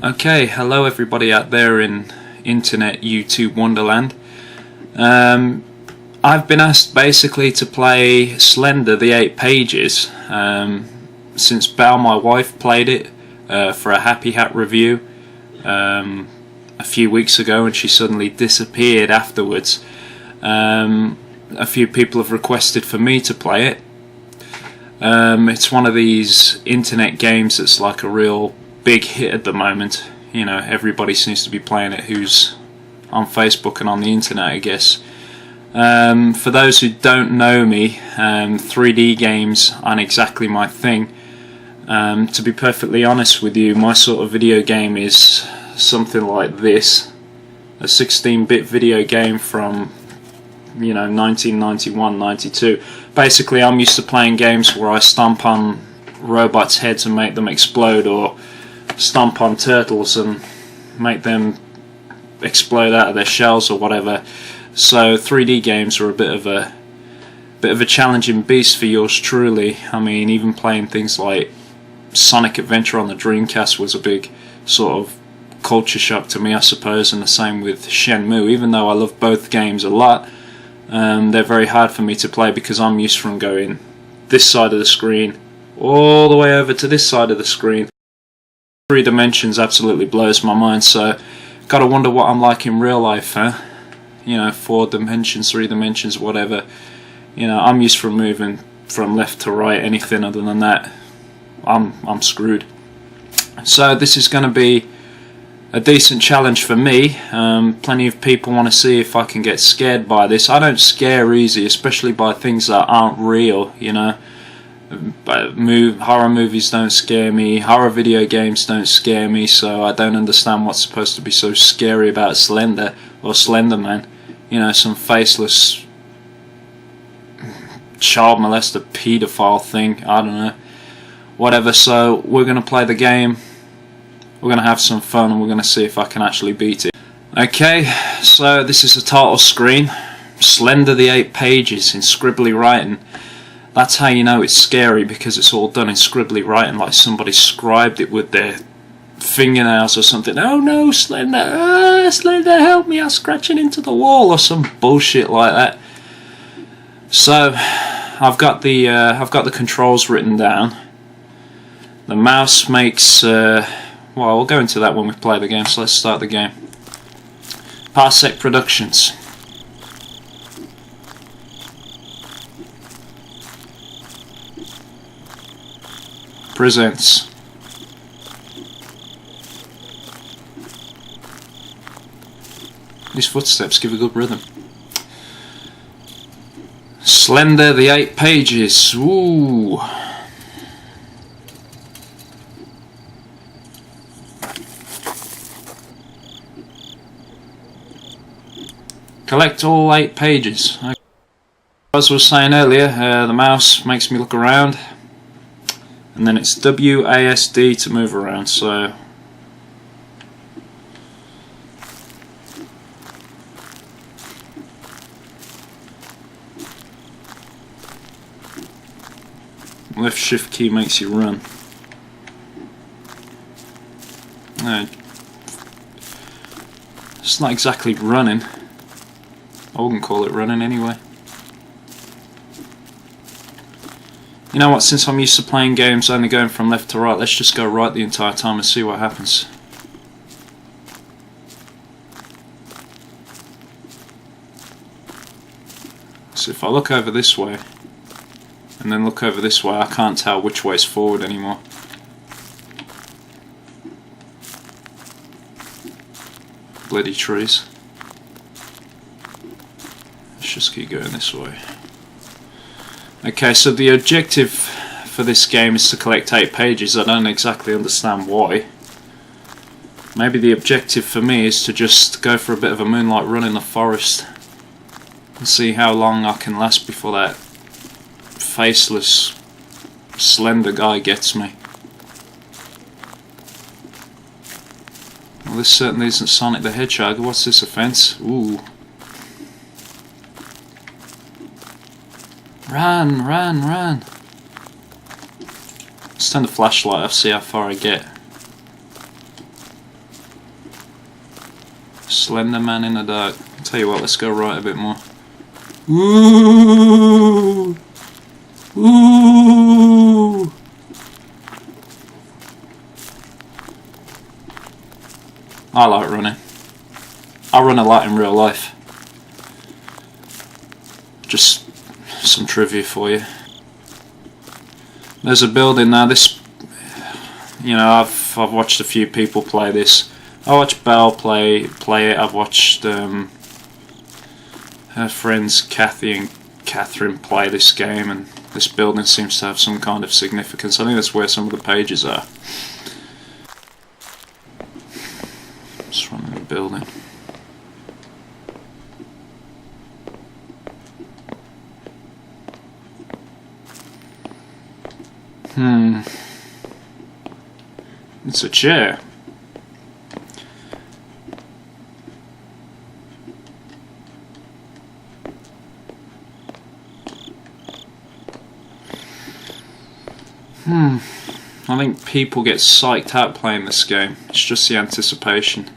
Okay, hello everybody out there in internet YouTube wonderland. I've been asked basically to play Slender, the 8 pages, since Belle, my wife, played it for a Happy Hat review a few weeks ago, and she suddenly disappeared afterwards. A few people have requested for me to play it. It's one of these internet games that's like a real big hit at the moment. You know, everybody seems to be playing it who's on Facebook and on the internet, I guess. For those who don't know me, 3D games aren't exactly my thing. To be perfectly honest with you, my sort of video game is something like this. A 16-bit video game from, you know, 1991, 92. Basically, I'm used to playing games where I stomp on robots' heads and make them explode, or stomp on turtles and make them explode out of their shells or whatever. So 3D games are a bit of a challenging beast for yours truly. I mean, even playing things like Sonic Adventure on the Dreamcast was a big sort of culture shock to me, I suppose, and the same with Shenmue. Even though I love both games a lot, they're very hard for me to play because I'm used from going this side of the screen all the way over to this side of the screen. 3 dimensions absolutely blows my mind, so gotta wonder what I'm like in real life, huh? You know, 4 dimensions, 3 dimensions, whatever. You know, I'm used from moving from left to right. Anything other than that, I'm screwed. So this is gonna be a decent challenge for me. Plenty of people want to see if I can get scared by this. I don't scare easy, especially by things that aren't real, you know. Horror movies don't scare me, horror video games don't scare me, so I don't understand what's supposed to be so scary about Slender or Slender Man. You know, some faceless child molester pedophile thing, I don't know. Whatever, so we're going to play the game. We're going to have some fun and we're going to see if I can actually beat it. Okay, so this is the title screen. Slender, the 8 pages in scribbly writing. That's how you know it's scary, because it's all done in scribbly writing, like somebody scribed it with their fingernails or something. Oh no, Slender! Slender, help me! I'm scratching into the wall, or some bullshit like that. So I've got the controls written down. The mouse makes well, we'll go into that when we play the game. So let's start the game. Parsec Productions. Presents these footsteps give a good rhythm. Slender, the 8 pages. Ooh. Collect all 8 pages. As I was saying earlier, the mouse makes me look around. And then it's WASD to move around, so left shift key makes you run. No, it's not exactly running. I wouldn't call it running anyway. You know what, since I'm used to playing games only going from left to right, let's just go right the entire time and see what happens. So if I look over this way and then look over this way, I can't tell which way is forward anymore. Bloody trees. Let's just keep going this way. Okay, so the objective for this game is to collect 8 pages. I don't exactly understand why. Maybe the objective for me is to just go for a bit of a moonlight run in the forest and see how long I can last before that faceless Slender guy gets me. Well, this certainly isn't Sonic the Hedgehog. What's this offense? Ooh. Run, run, run. Let's turn the flashlight off, see how far I get. Slender Man in the dark. I'll tell you what, let's go right a bit more. Ooh! Ooh! I like running. I run a lot in real life. Just some trivia for you. There's a building now. This, you know, I've watched a few people play this. I watched Belle play it. I've watched her friends Kathy and Catherine play this game, and this building seems to have some kind of significance. I think that's where some of the pages are. Just running the building. It's a chair. I think people get psyched out playing this game. It's just the anticipation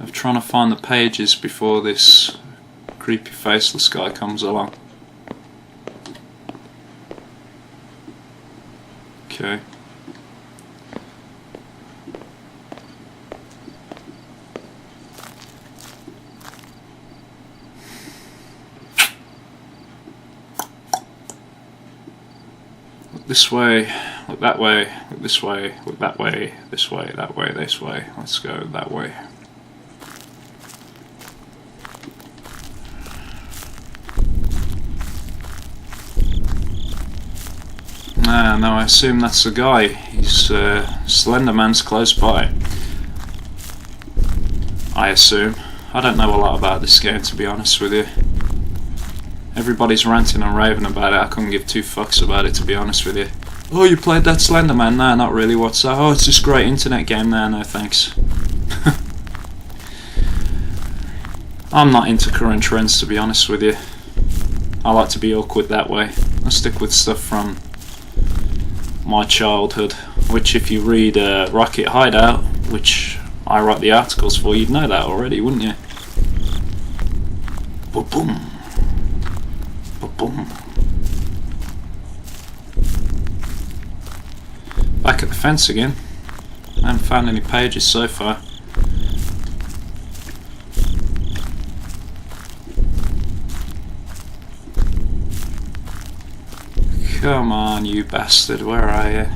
of trying to find the pages before this creepy faceless guy comes along. Okay. Look this way, look that way, look this way, look that way, this way, that way, this way. Let's go that way. No, I assume that's the guy. He's Slender Man's close by. I assume. I don't know a lot about this game, to be honest with you. Everybody's ranting and raving about it. I couldn't give two fucks about it, to be honest with you. Oh, you played that Slender Man? No, not really. What's that? Oh, it's this great internet game. No, thanks. I'm not into current trends, to be honest with you. I like to be awkward that way. I stick with stuff from my childhood, which if you read Rocket Hideout, which I write the articles for, you'd know that already, wouldn't you? Ba-boom. Ba-boom. Back at the fence again. I haven't found any pages so far. Come on, you bastard, where are you?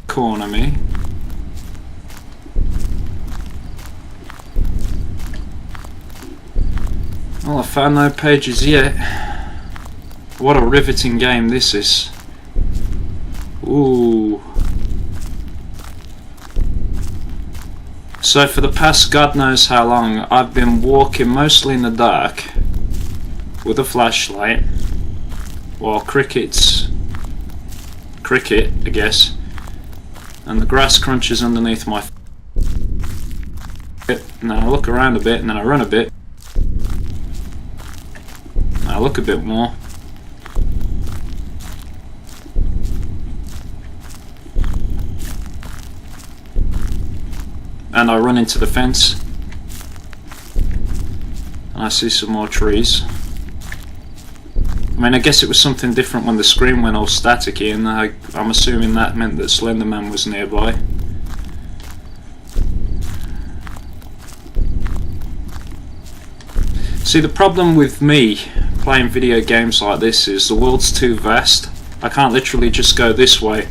Corner me. Well, I found no pages yet. What a riveting game this is. Ooh. So for the past God knows how long, I've been walking mostly in the dark with a flashlight while cricket, I guess, and the grass crunches underneath my feet, and then I look around a bit, and then I run a bit, and I look a bit more, and I run into the fence, and I see some more trees. I mean, I guess it was something different when the screen went all staticky, and I'm assuming that meant that Slender Man was nearby. See, the problem with me playing video games like this is the world's too vast. I can't literally just go this way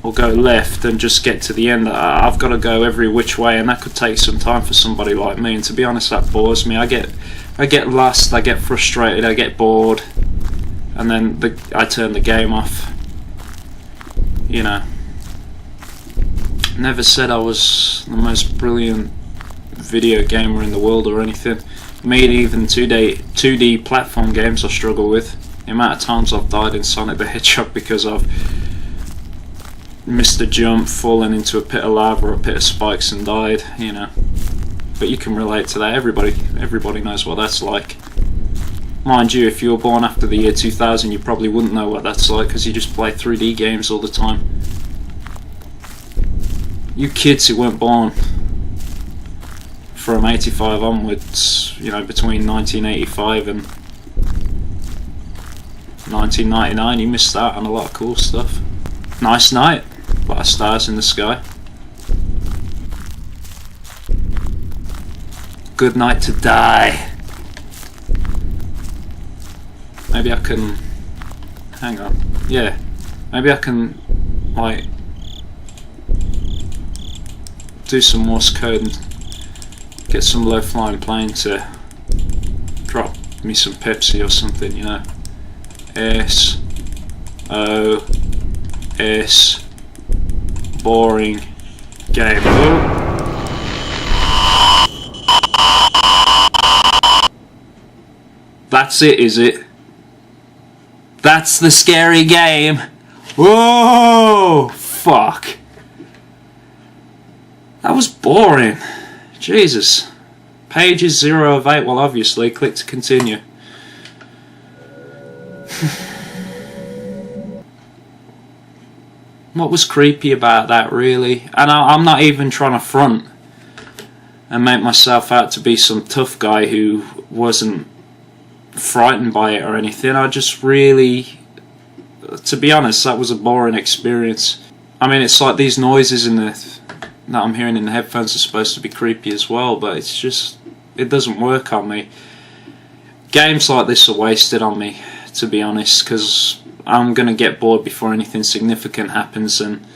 or go left and just get to the end. I've got to go every which way, and that could take some time for somebody like me, and to be honest, that bores me. I get lost, I get frustrated, I get bored, and then I turn the game off. you know, never said I was the most brilliant video gamer in the world or anything. Made even 2D platform games I struggle with. The amount of times I've died in Sonic the Hedgehog because I've missed a jump, fallen into a pit of lava or a pit of spikes and died, you know. But you can relate to that. Everybody knows what that's like. Mind you, if you were born after the year 2000, you probably wouldn't know what that's like because you just play 3D games all the time. You kids who weren't born from 85 onwards, you know, between 1985 and 1999, you missed out on a lot of cool stuff. Nice night, a lot of stars in the sky. Good night to die. Maybe I can, hang on, yeah, maybe I can, like, do some Morse code and get some low-flying plane to drop me some Pepsi or something, you know. S-O-S, boring game. Oh. That's it, is it? That's the scary game. Whoa! Fuck. That was boring. Jesus. Pages 0 of 8. Well, obviously, click to continue. What was creepy about that, really? And I'm not even trying to front and make myself out to be some tough guy who wasn't frightened by it or anything. I just really, to be honest, that was a boring experience. I mean, it's like these noises in that I'm hearing in the headphones are supposed to be creepy as well, but it's just, it doesn't work on me. Games like this are wasted on me, to be honest, because I'm going to get bored before anything significant happens, and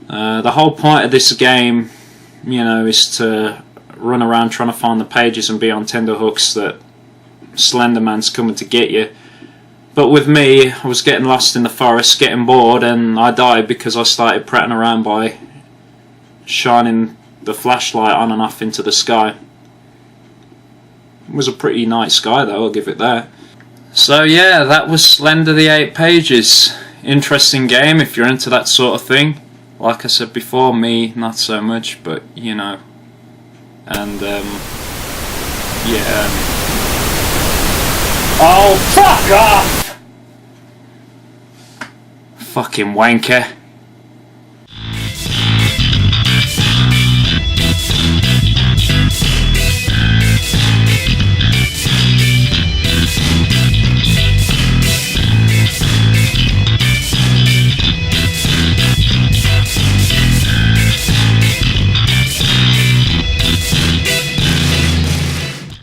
the whole point of this game, you know, is to run around trying to find the pages and be on tenterhooks that Slender Man's coming to get you. But with me, I was getting lost in the forest, getting bored, and I died because I started prattling around by shining the flashlight on and off into the sky. It was a pretty night sky though, I'll give it that. So yeah, that was Slender the 8 Pages. Interesting game if you're into that sort of thing. Like I said before, me, not so much, but you know. And yeah. Oh, fuck off! Fucking wanker.